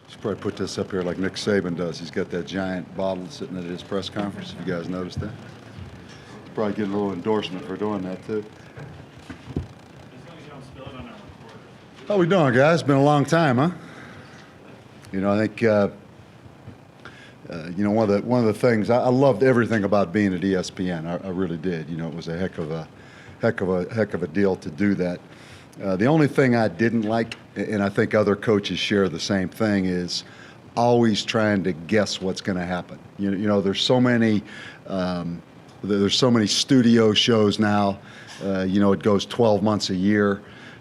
Should probably put this up here like Nick Saban does. He's got that giant bottle sitting at his press conference. If you guys noticed that, he's probably getting a little endorsement for doing that too. How we doing, guys? Been a long time, huh? You know, I think you know, one of the things I loved everything about being at ESPN. I really did. You know, it was a heck of a deal to do that. The only thing I didn't like, and I think other coaches share the same thing, is always trying to guess what's going to happen. You know, there's so many studio shows now. You know, it goes 12 months a year.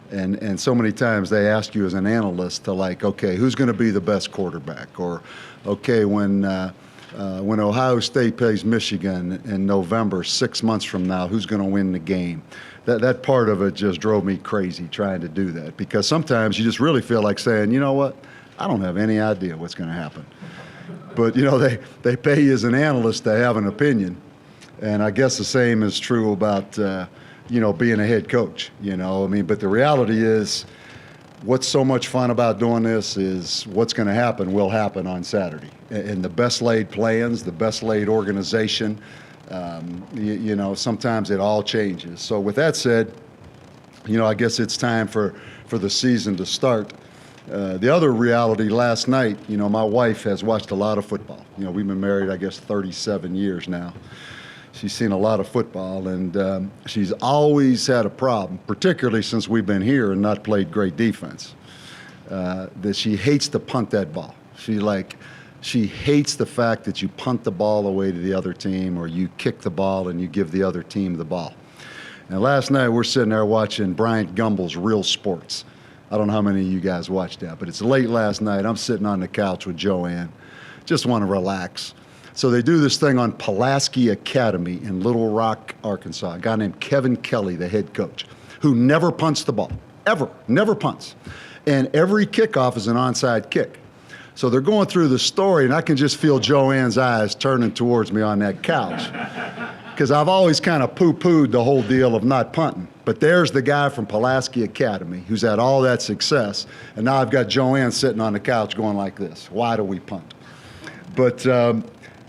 And so many times they ask you as an analyst to, like, okay, who's going to be the best quarterback? Or, okay, when Ohio State plays Michigan in November, 6 months from now, who's going to win the game? That part of it just drove me crazy trying to do that, because sometimes you just really feel like saying, you know what, I don't have any idea what's going to happen. But, you know, they pay you as an analyst to have an opinion. And I guess the same is true about you know, being a head coach, you know. I mean, but the reality is, what's so much fun about doing this is what's going to happen will happen on Saturday. And the best laid plans, the best laid organization, you know, sometimes it all changes. So with that said, you know, I guess it's time for the season to start. The other reality last night, you know, my wife has watched a lot of football. You know, we've been married, I guess, 37 years now. She's seen a lot of football, and she's always had a problem, particularly since we've been here and not played great defense, that she hates to punt that ball. She hates the fact that you punt the ball away to the other team, or you kick the ball and you give the other team the ball. And last night we're sitting there watching Bryant Gumbel's Real Sports. I don't know how many of you guys watched that, but it's late last night. I'm sitting on the couch with Joanne, just want to relax. So they do this thing on Pulaski Academy in Little Rock, Arkansas. A guy named Kevin Kelly, the head coach, who never punts the ball, ever, never punts. And every kickoff is an onside kick. So they're going through the story, and I can just feel Joanne's eyes turning towards me on that couch, because I've always kind of poo-pooed the whole deal of not punting. But there's the guy from Pulaski Academy who's had all that success, and now I've got Joanne sitting on the couch going like this: why do we punt? But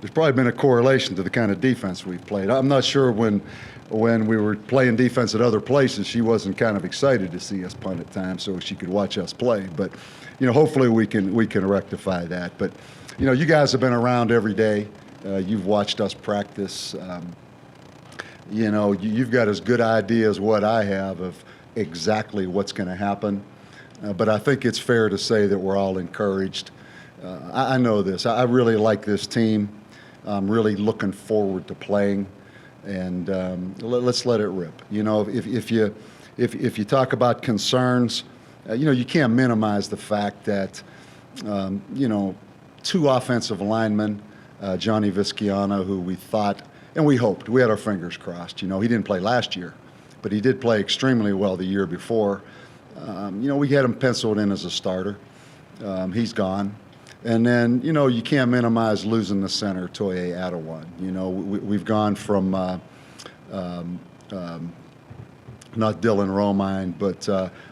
there's probably been a correlation to the kind of defense we've played. I'm not sure when we were playing defense at other places, she wasn't kind of excited to see us punt at times so she could watch us play. But, you know, hopefully we can rectify that. But, you know, you guys have been around every day. You've watched us practice. You know, you've got as good idea as what I have of exactly what's going to happen. But I think it's fair to say that we're all encouraged. I know this. I really like this team. I'm really looking forward to playing, and let's let it rip. You know, if you talk about concerns, you know, you can't minimize the fact that you know, two offensive linemen, Johnny Visciano, who we thought and we hoped, we had our fingers crossed. You know, he didn't play last year, but he did play extremely well the year before. You know, we had him penciled in as a starter. He's gone. And then, you know, you can't minimize losing the center, Toye Adewan. You know, we've gone from not Dylan Romine, but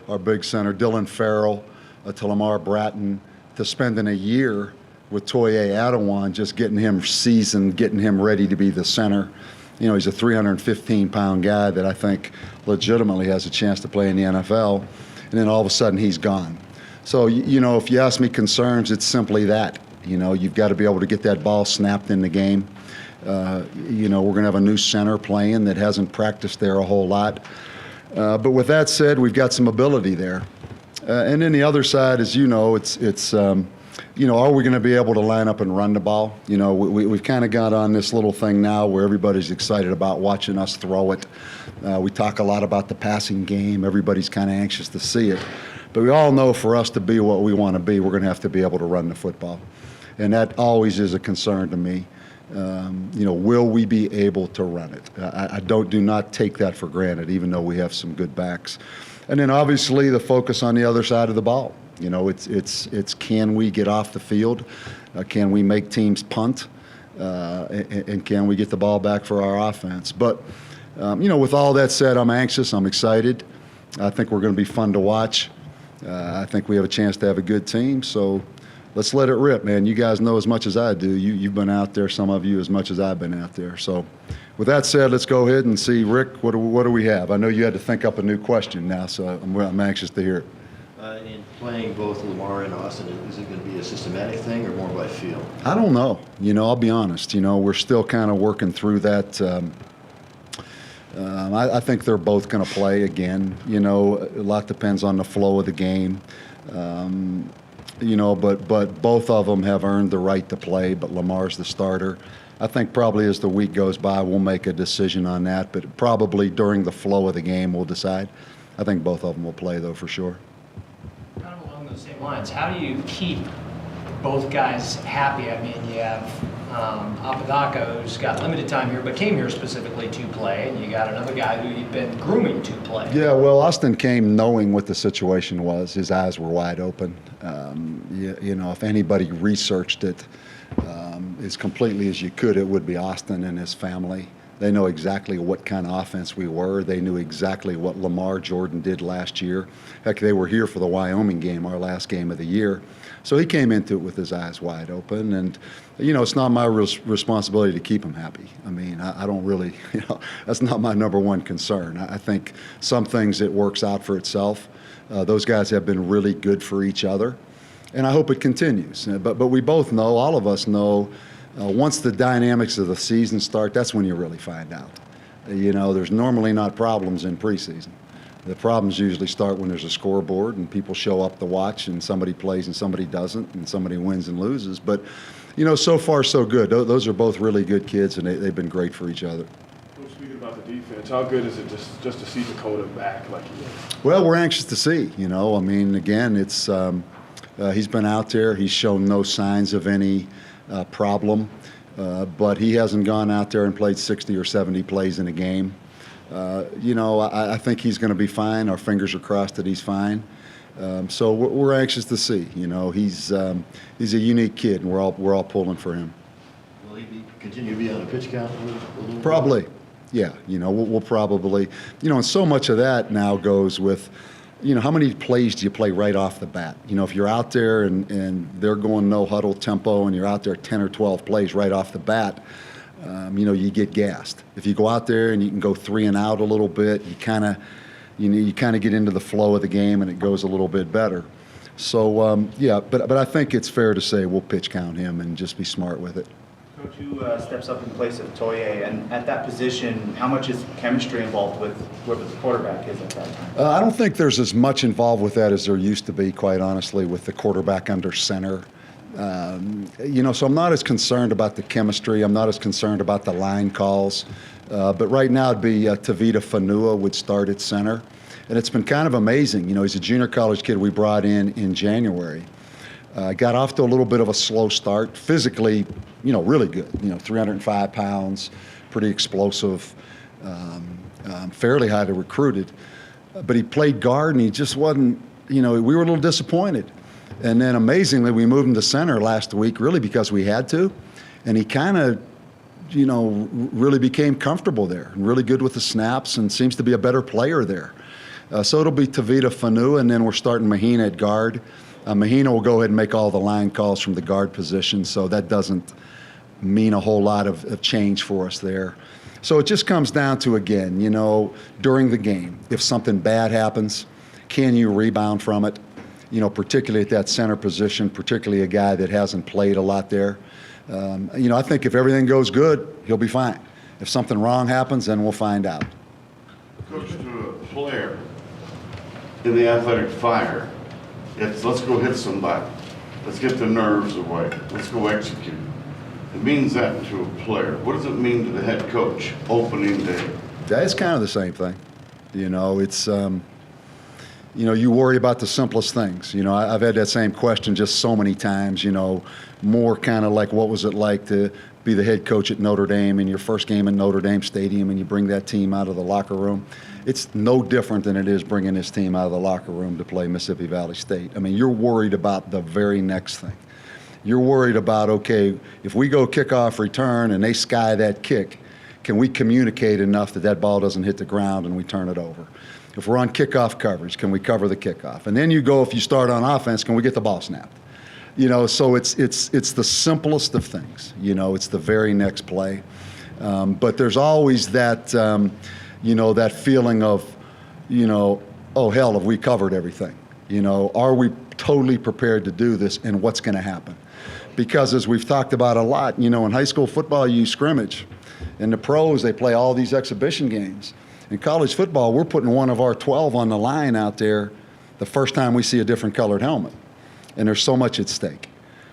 our big center, Dylan Farrell, to Lamar Bratton, to spending a year with Toye Adewan, just getting him seasoned, getting him ready to be the center. You know, he's a 315-pound guy that I think legitimately has a chance to play in the NFL. And then all of a sudden he's gone. So, you know, if you ask me concerns, it's simply that. You know, you've got to be able to get that ball snapped in the game. You know, we're going to have a new center playing that hasn't practiced there a whole lot. But with that said, we've got some ability there. And then the other side, as you know, it's you know, are we going to be able to line up and run the ball? You know, we've kind of got on this little thing now where everybody's excited about watching us throw it. We talk a lot about the passing game. Everybody's kind of anxious to see it. But we all know for us to be what we want to be, we're going to have to be able to run the football. And that always is a concern to me. You know, will we be able to run it? I do not take that for granted, even though we have some good backs. And then obviously the focus on the other side of the ball. You know, it's can we get off the field? Can we make teams punt? And can we get the ball back for our offense? But, you know, with all that said, I'm anxious. I'm excited. I think we're going to be fun to watch. I think we have a chance to have a good team. So, let's let it rip, man. You guys know as much as I do. You've been out there, some of you, as much as I've been out there. So with that said, let's go ahead and see, Rick, what do we have? I know you had to think up a new question now, so I'm anxious to hear it. In playing both Lamar and Austin, is it going to be a systematic thing or more by feel? I don't know. I'll be honest. We're still kind of working through that. I think they're both going to play again. A lot depends on the flow of the game. But both of them have earned the right to play, but Lamar's the starter. I think probably as the week goes by, we'll make a decision on that, but probably during the flow of the game, we'll decide. I think both of them will play, though, for sure. Kind of along those same lines, how do you keep both guys happy? I mean, you have Apodaca, who's got limited time here, but came here specifically to play, and you got another guy who you've been grooming to play. Yeah, well, Austin came knowing what the situation was. His eyes were wide open. If anybody researched it as completely as you could, it would be Austin and his family. They know exactly what kind of offense we were. They knew exactly what Lamar Jordan did last year. Heck, they were here for the Wyoming game, our last game of the year. So he came into it with his eyes wide open. And, it's not my responsibility to keep him happy. I mean, I don't really, that's not my number one concern. I think some things it works out for itself. Those guys have been really good for each other. And I hope it continues. But we both know, all of us know, once the dynamics of the season start, that's when you really find out. There's normally not problems in preseason. The problems usually start when there's a scoreboard and people show up to watch and somebody plays and somebody doesn't and somebody wins and loses. But, so far so good. Those are both really good kids and they've been great for each other. Well, speaking about the defense, how good is it just to see Dakota back like he is? Well, we're anxious to see. I mean, again, it's he's been out there. He's shown no signs of any problem, but he hasn't gone out there and played 60 or 70 plays in a game. I think he's going to be fine. Our fingers are crossed that he's fine. So we're anxious to see. He's a unique kid, and we're all pulling for him. Will he continue to be on a pitch count a little Probably, yeah. We'll probably, and so much of that now goes with, how many plays do you play right off the bat? If you're out there and they're going no huddle tempo and you're out there 10 or 12 plays right off the bat, you get gassed. If you go out there and you can go 3 and out a little bit, you kind of get into the flow of the game and it goes a little bit better. So, but I think it's fair to say we'll pitch count him and just be smart with it. Coach, who steps up in place of Toye, and at that position, how much is chemistry involved with whoever the quarterback is at that time? I don't think there's as much involved with that as there used to be, quite honestly, with the quarterback under center. So I'm not as concerned about the chemistry. I'm not as concerned about the line calls. But right now it'd be Tavita Fanua would start at center. And it's been kind of amazing. He's a junior college kid we brought in January. Got off to a little bit of a slow start. Physically, really good. 305 pounds, pretty explosive, fairly highly recruited. But he played guard and he just wasn't, we were a little disappointed. And then amazingly, we moved him to center last week, really because we had to. And he kind of, really became comfortable there and really good with the snaps and seems to be a better player there. So it'll be Tavita Fanua, and then we're starting Mahina at guard. Mahina will go ahead and make all the line calls from the guard position, so that doesn't mean a whole lot of change for us there. So it just comes down to, again, during the game, if something bad happens, can you rebound from it? Particularly at that center position, particularly a guy that hasn't played a lot there. I think if everything goes good, he'll be fine. If something wrong happens, then we'll find out. Coach, to a player in the athletic fire, it's let's go hit somebody. Let's get the nerves away. Let's go execute. It means that to a player. What does it mean to the head coach opening day? It's kind of the same thing. It's, you worry about the simplest things. I've had that same question just so many times, more kind of like what was it like to be the head coach at Notre Dame in your first game in Notre Dame Stadium and you bring that team out of the locker room. It's no different than it is bringing this team out of the locker room to play Mississippi Valley State. I mean, you're worried about the very next thing. You're worried about, okay, if we go kickoff return and they sky that kick, can we communicate enough that that ball doesn't hit the ground and we turn it over? If we're on kickoff coverage, can we cover the kickoff? And then you go, if you start on offense, can we get the ball snapped? So it's the simplest of things. It's the very next play. But there's always that, that feeling of, oh, hell, have we covered everything? Are we totally prepared to do this, and what's going to happen? Because as we've talked about a lot, in high school football, you scrimmage. In the pros, they play all these exhibition games. In college football, we're putting one of our 12 on the line out there the first time we see a different colored helmet. And there's so much at stake.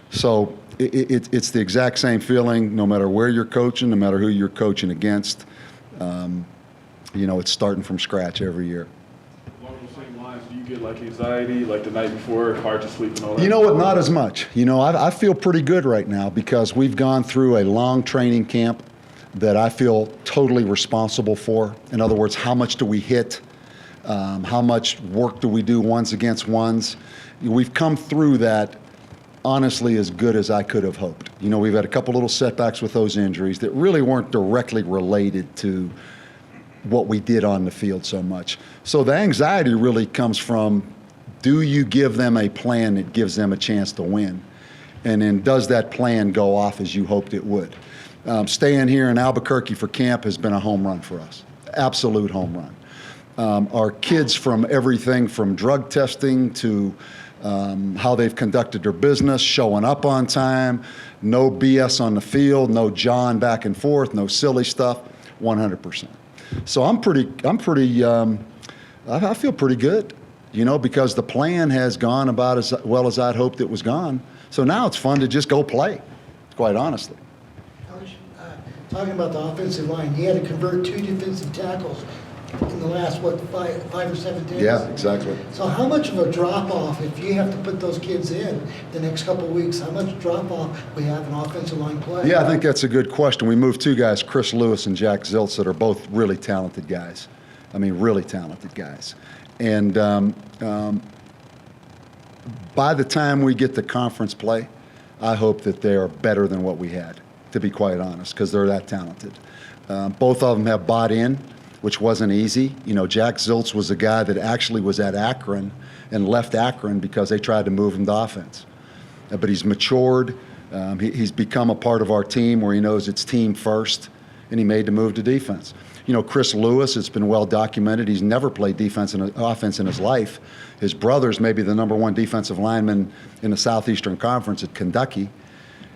So it's the exact same feeling no matter where you're coaching, no matter who you're coaching against. It's starting from scratch every year. Along those same lines, do you get like anxiety, like the night before, hard to sleep and all that? You know what? Not as much. I feel pretty good right now because we've gone through a long training camp that I feel totally responsible for. In other words, how much do we hit? How much work do we do ones against ones? We've come through that honestly as good as I could have hoped. We've had a couple little setbacks with those injuries that really weren't directly related to what we did on the field so much. So the anxiety really comes from, do you give them a plan that gives them a chance to win? And then does that plan go off as you hoped it would? Staying here in Albuquerque for camp has been a home run for us, absolute home run. Our kids, from everything from drug testing to how they've conducted their business, showing up on time, no BS on the field, no John back and forth, no silly stuff, 100%. So I feel pretty good, because the plan has gone about as well as I'd hoped it was gone. So now it's fun to just go play, quite honestly. Coach, talking about the offensive line, you had to convert 2 defensive tackles in the last, five or 7 days? Yeah, exactly. So how much of a drop-off, if you have to put those kids in the next couple of weeks, how much drop-off we have in offensive line play? Yeah, I think that's a good question. We moved 2 guys, Chris Lewis and Jack Ziltz, that are both really talented guys. I mean, really talented guys. And by the time we get to conference play, I hope that they are better than what we had, to be quite honest, because they're that talented. Both of them have bought in, which wasn't easy. Jack Ziltz was a guy that actually was at Akron and left Akron because they tried to move him to offense. But he's matured. He's become a part of our team where he knows it's team first, and he made the move to defense. Chris Lewis, it's been well documented. He's never played defense and offense in his life. His brother's maybe the #1 defensive lineman in the Southeastern Conference at Kentucky.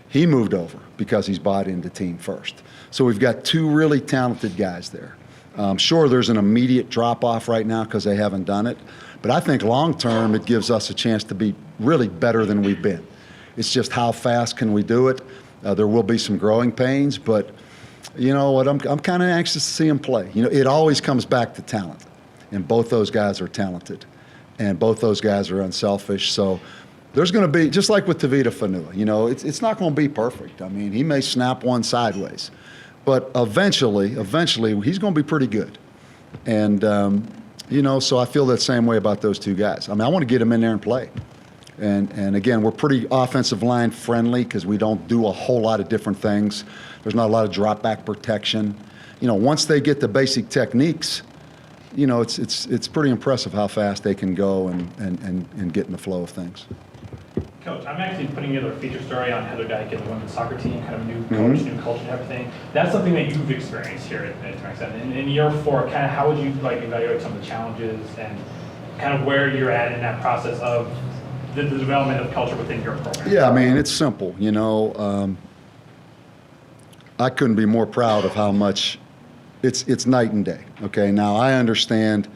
He moved over because he's bought into team first. So we've got 2 really talented guys there. Sure, there's an immediate drop-off right now because they haven't done it. But I think long-term, it gives us a chance to be really better than we've been. It's just how fast can we do it? There will be some growing pains, but you know what? I'm kind of anxious to see them play. It always comes back to talent. And both those guys are talented. And both those guys are unselfish. So there's going to be, just like with Tavita Fanua, it's not going to be perfect. I mean, he may snap one sideways. But eventually, he's going to be pretty good. And, so I feel that same way about those 2 guys. I mean, I want to get them in there and play. And again, we're pretty offensive line friendly because we don't do a whole lot of different things. There's not a lot of drop back protection. Once they get the basic techniques, it's pretty impressive how fast they can go and get in the flow of things. Coach, I'm actually putting together a feature story on Heather Dyke and the women's soccer team, kind of new coach, new culture and everything. That's something that you've experienced here at Tech Sept. In year 4, kind of how would you evaluate some of the challenges and kind of where you're at in that process of the development of culture within your program? Yeah, I mean, it's simple. I couldn't be more proud of how much it's night and day. Okay, now I understand.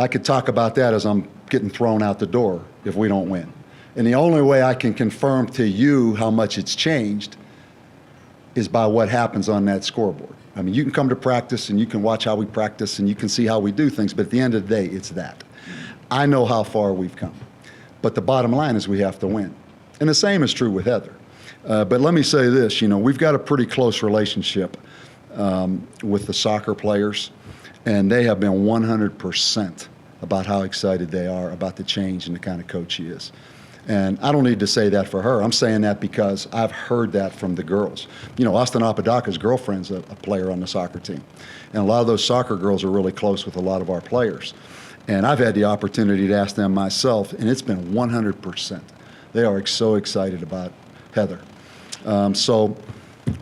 I could talk about that as I'm getting thrown out the door if we don't win. And the only way I can confirm to you how much it's changed is by what happens on that scoreboard. I mean, you can come to practice and you can watch how we practice and you can see how we do things, but at the end of the day, it's that. I know how far we've come. But the bottom line is we have to win. And the same is true with Heather. But let me say this, we've got a pretty close relationship with the soccer players, and they have been 100% about how excited they are about the change and the kind of coach she is. And I don't need to say that for her. I'm saying that because I've heard that from the girls. Austin Apodaca's girlfriend's a player on the soccer team. And a lot of those soccer girls are really close with a lot of our players. And I've had the opportunity to ask them myself, and it's been 100% They are so excited about Heather. So,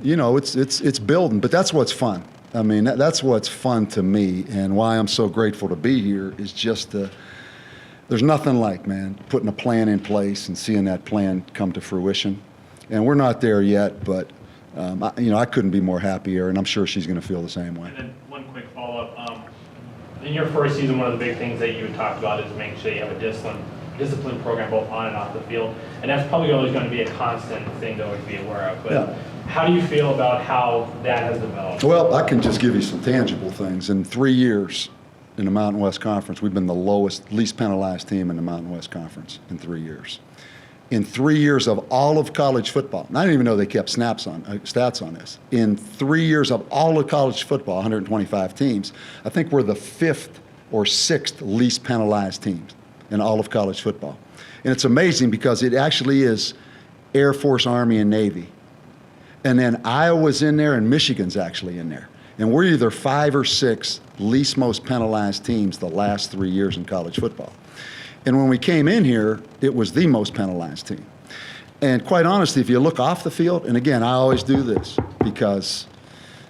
you know, it's building, but that's what's fun. I mean, that's what's fun to me, and why I'm so grateful to be here is just there's nothing like, man, putting a plan in place and seeing that plan come to fruition. And we're not there yet, but I couldn't be more happier, and I'm sure she's going to feel the same way. And then one quick follow-up. In your first season, one of the big things that you had talked about is making sure you have a disciplined program both on and off the field. And that's probably always going to be a constant thing to always be aware of. But Yeah. how do you feel about how that has developed? Well, I can just give you some tangible things. In 3 years in the Mountain West Conference, we've been the least penalized team in the Mountain West Conference in 3 years. In 3 years of all of college football, and I didn't even know they kept stats on this. In 3 years of all of college football, 125 teams, I think we're the 5th or 6th least penalized teams in all of college football. And it's amazing because it actually is Air Force, Army, and Navy. And then Iowa's in there and Michigan's actually in there. And we're either 5 or 6 least most penalized teams the last 3 years in college football. And when we came in here, it was the most penalized team. And quite honestly, if you look off the field, and again, I always do this because,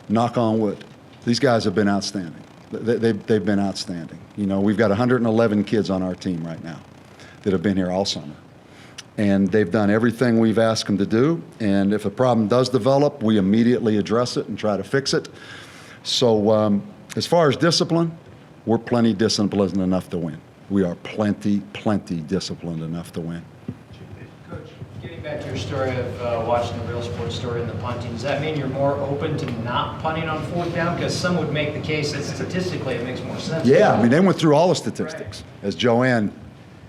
knock on wood, these guys have been outstanding. They've been outstanding. You know, we've got 111 kids on our team right now that have been here all summer. And they've done everything we've asked them to do. And if a problem does develop, we immediately address it and try to fix it. So as far as discipline, we're plenty disciplined enough to win. We are plenty disciplined enough to win. Coach, getting back to your story of watching the Real Sports Story and the punting, does that mean you're more open to not punting on 4th down? Because some would make the case that statistically it makes more sense. Yeah, I mean, they went through all the statistics. Right. As Joanne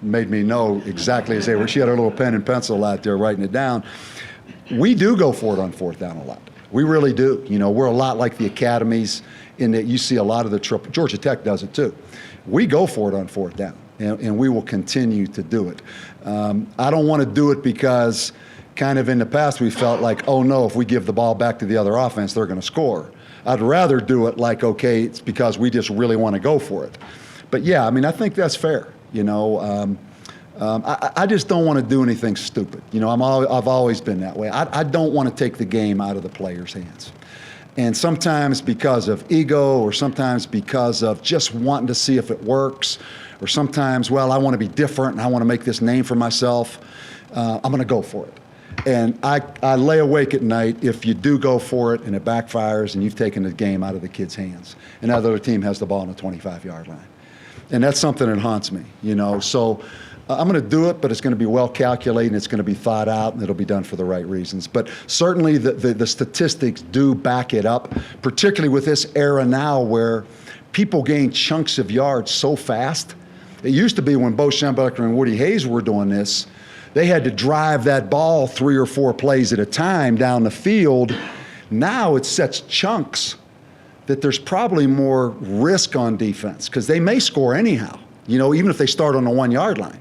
made me know exactly as they were. She had her little pen and pencil out there writing it down. We do go for it on 4th down a lot. We really do. You know, we're a lot like the academies in that you see a lot of the triple. Georgia Tech does it too. We go for it on 4th down, and we will continue to do it. I don't want to do it because kind of in the past we felt like, oh no, if we give the ball back to the other offense, they're going to score. I'd rather do it like, okay, it's because we just really want to go for it. But yeah, I mean, I think that's fair. You know, I just don't want to do anything stupid. You know, I've always been that way. I don't want to take the game out of the players' hands. And sometimes because of ego, or sometimes because of just wanting to see if it works, or sometimes, well, I want to be different and I want to make this name for myself, I'm going to go for it. And I lay awake at night if you do go for it and it backfires and you've taken the game out of the kid's hands and that other team has the ball on the 25-yard line. And that's something that haunts me, you know. So I'm going to do it, but it's going to be well calculated and it's going to be thought out and it'll be done for the right reasons. But certainly the statistics do back it up, particularly with this era now where people gain chunks of yards so fast. It used to be when Bo Schembechler and Woody Hayes were doing this, they had to drive that ball 3 or 4 plays at a time down the field. Now it's such chunks that there's probably more risk on defense because they may score anyhow, you know, even if they start on the 1-yard line.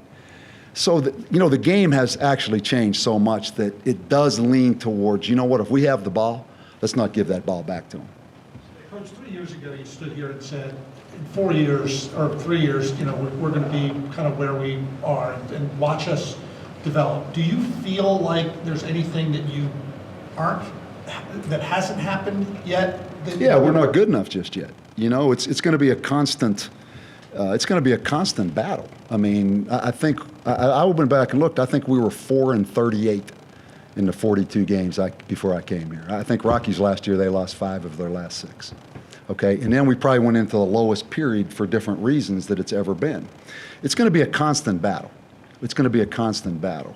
So, you know, the game has actually changed so much that it does lean towards, you know what, if we have the ball, let's not give that ball back to them. Coach, 3 years ago, you stood here and said, in 4 years, or 3 years, you know, we're going to be kind of where we are and watch us develop. Do you feel like there's anything that you that hasn't happened yet? Yeah, we're not good enough just yet. You know, it's going to be a constant. It's going to be a constant battle. I mean, I think I went back and looked. I think we were 4-38 in the 42 games before I came here. I think Rockies last year they lost 5 of their last 6. Okay, and then we probably went into the lowest period for different reasons that it's ever been. It's going to be a constant battle. It's going to be a constant battle,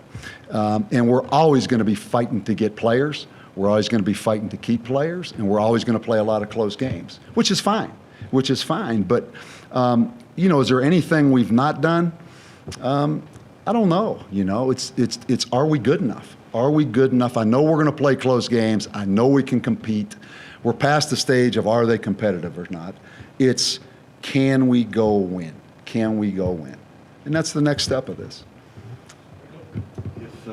and we're always going to be fighting to get players. We're always going to be fighting to keep players, and we're always going to play a lot of close games, which is fine. But, you know, is there anything we've not done? I don't know. You know, it's are we good enough? Are we good enough? I know we're going to play close games. I know we can compete. We're past the stage of are they competitive or not. It's can we go win? Can we go win? And that's the next step of this. If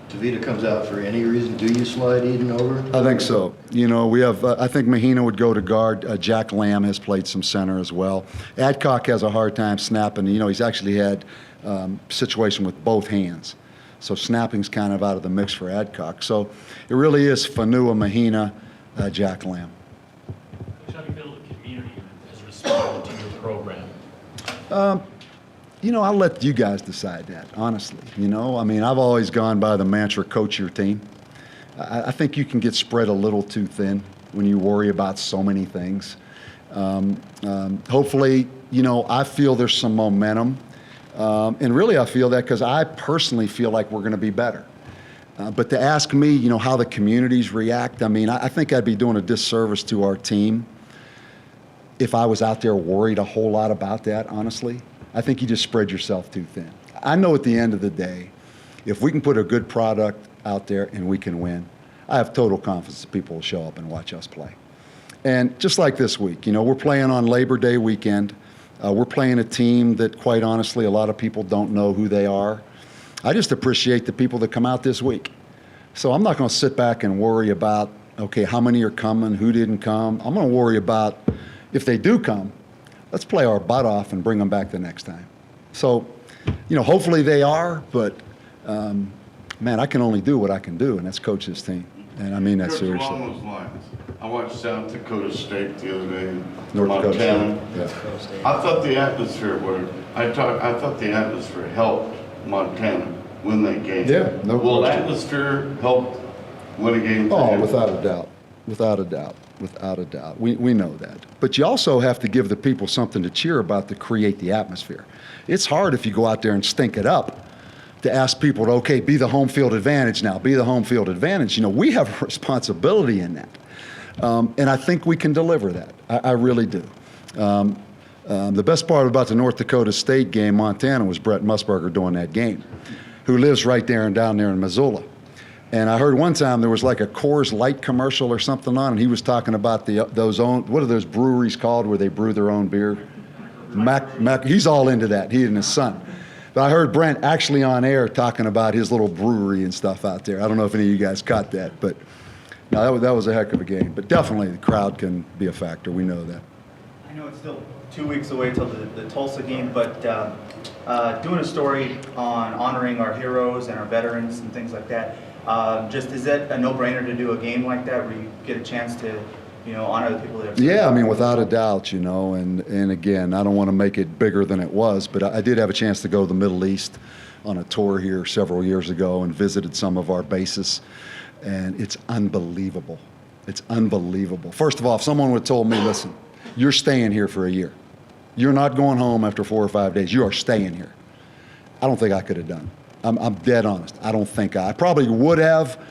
Tavita comes out for any reason, do you slide Eden over? I think so. You know, we have, I think Mahina would go to guard. Jack Lamb has played some center as well. Adcock has a hard time snapping. You know, he's actually had situation with both hands. So snapping's kind of out of the mix for Adcock. So it really is Fanua, Mahina, Jack Lamb. How do you feel the community has responded to your program? You know, I'll let you guys decide that, honestly. You know, I mean, I've always gone by the mantra, coach your team. I think you can get spread a little too thin when you worry about so many things. Hopefully, you know, I feel there's some momentum. And really, I feel that because I personally feel like we're going to be better. But to ask me, you know, how the communities react, I mean, I think I'd be doing a disservice to our team if I was out there worried a whole lot about that, honestly. I think you just spread yourself too thin. I know at the end of the day, if we can put a good product out there and we can win, I have total confidence that people will show up and watch us play. And just like this week, you know, we're playing on Labor Day weekend. We're playing a team that, quite honestly, a lot of people don't know who they are. I just appreciate the people that come out this week. So I'm not going to sit back and worry about, okay, how many are coming, who didn't come. I'm going to worry about, if they do come, let's play our butt off and bring them back the next time. So, you know, hopefully they are, but, man, I can only do what I can do, and that's coach this team. And I mean that Coach, seriously. along those lines, I watched South Dakota State the other day, North Dakota Montana. State, yeah. I thought the atmosphere I thought the atmosphere helped Montana win that game. Yeah, no Will question. atmosphere help win a game? Oh, today? without a doubt. Without a doubt. Without a doubt. We know that. But you also have to give the people something to cheer about to create the atmosphere. It's hard if you go out there and stink it up to ask people to, okay, be the home field advantage now, be the home field advantage. You know, we have a responsibility in that. And I think we can deliver that. I really do. The best part about the North Dakota State game, Montana, was Brett Musburger doing that game, who lives right there and down there in Missoula. And I heard one time there was like a Coors Light commercial or something on, and he was talking about what are those breweries called where they brew their own beer? Mac, he's all into that, he and his son. But I heard Brent actually on air talking about his little brewery and stuff out there. I don't know if any of you guys caught that, but no, that was a heck of a game. But definitely the crowd can be a factor, we know that. I know it's still 2 weeks away till the Tulsa game, but doing a story on honoring our heroes and our veterans and things like that, just is that a no-brainer to do a game like that where you get a chance to, you know, honor the people that have... Yeah, I mean, without a doubt, you know, and again, I don't want to make it bigger than it was, but I did have a chance to go to the Middle East on a tour here several years ago and visited some of our bases, and it's unbelievable. It's unbelievable. First of all, if someone would have told me, listen, you're staying here for a year. You're not going home after 4 or 5 days. You are staying here. I don't think I could have done it. I'm dead honest. I don't think I probably would have.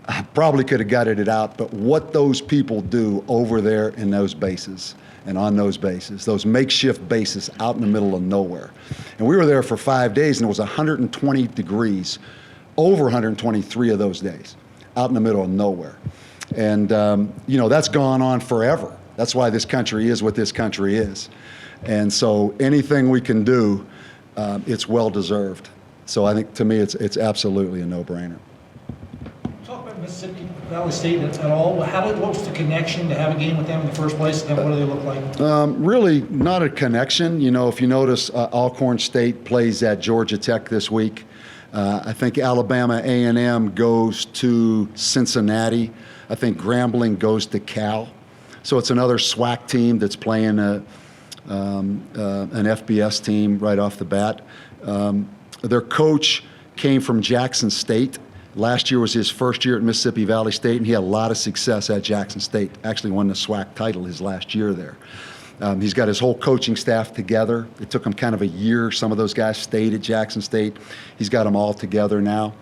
I probably could have gutted it out, but what those people do over there in those bases and on those bases, those makeshift bases out in the middle of nowhere. And we were there for 5 days, and it was 120 degrees, over 123 of those days, out in the middle of nowhere. And, you know, that's gone on forever. That's why this country is what this country is. And so anything we can do, it's well-deserved. So I think, to me, it's absolutely a no-brainer. Talk about Mississippi Valley State at all. What was the connection to have a game with them in the first place, and then what do they look like? Really not a connection. You know, if you notice, Alcorn State plays at Georgia Tech this week. I think Alabama A&M goes to Cincinnati. I think Grambling goes to Cal. So it's another SWAC team that's playing an FBS team right off the bat. Their coach came from Jackson State. Last year was his first year at Mississippi Valley State, and he had a lot of success at Jackson State. Actually won the SWAC title his last year there. He's got his whole coaching staff together. It took him kind of a year. Some of those guys stayed at Jackson State. He's got them all together now.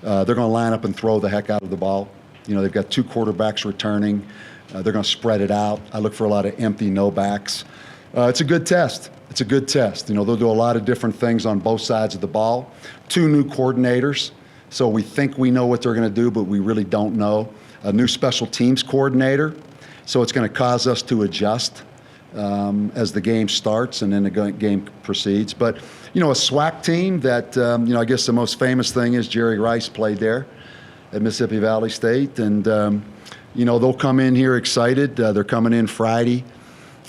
They're going to line up and throw the heck out of the ball. You know, they've got 2 quarterbacks returning. They're going to spread it out. I look for a lot of empty no-backs. It's a good test. It's a good test. You know, they'll do a lot of different things on both sides of the ball. 2 new coordinators. So we think we know what they're going to do, but we really don't know. A new special teams coordinator. So it's going to cause us to adjust as the game starts and then the game proceeds. But, you know, a SWAC team that, you know, I guess the most famous thing is Jerry Rice played there at Mississippi Valley State. And, you know, they'll come in here excited. They're coming in Friday.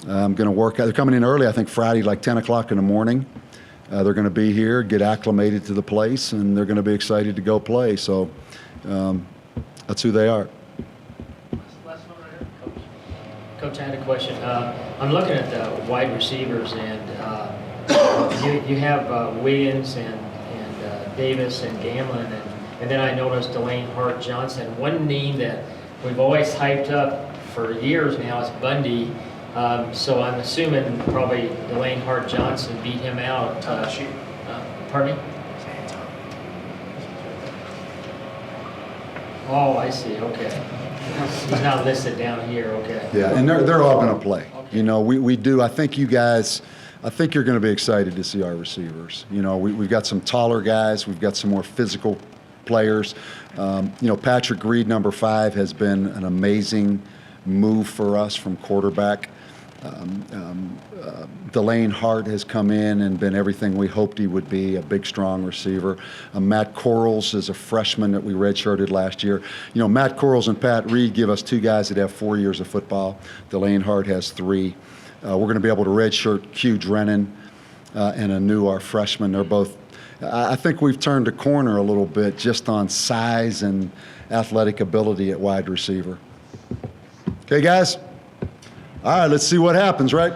Going to work out. They're coming in early, I think Friday, like 10 o'clock in the morning. They're going to be here, get acclimated to the place, and they're going to be excited to go play. So that's who they are. Last one right here, Coach. Coach, I had a question. I'm looking at the wide receivers, and you have Wiggins and Davis and Gamlin, and then I noticed Delane Hart Johnson. One name that we've always hyped up for years now is Bundy. So I'm assuming probably Delane Hart Johnson beat him out. Pardon me? Oh, I see. Okay. He's not listed down here. Okay. Yeah, and they're all going to play. You know, we do. I think you guys. I think you're going to be excited to see our receivers. You know, we've got some taller guys. We've got some more physical players. You know, Patrick Reed, number 5, has been an amazing move for us from quarterback. Delane Hart has come in and been everything we hoped he would be, a big, strong receiver. Matt Corrals is a freshman that we redshirted last year. You know, Matt Corrals and Pat Reed give us 2 guys that have 4 years of football. Delane Hart has 3. We're going to be able to redshirt Q Drennan and Anu, our freshman. They're both, I think we've turned a corner a little bit just on size and athletic ability at wide receiver. Okay, guys? All right, let's see what happens, right?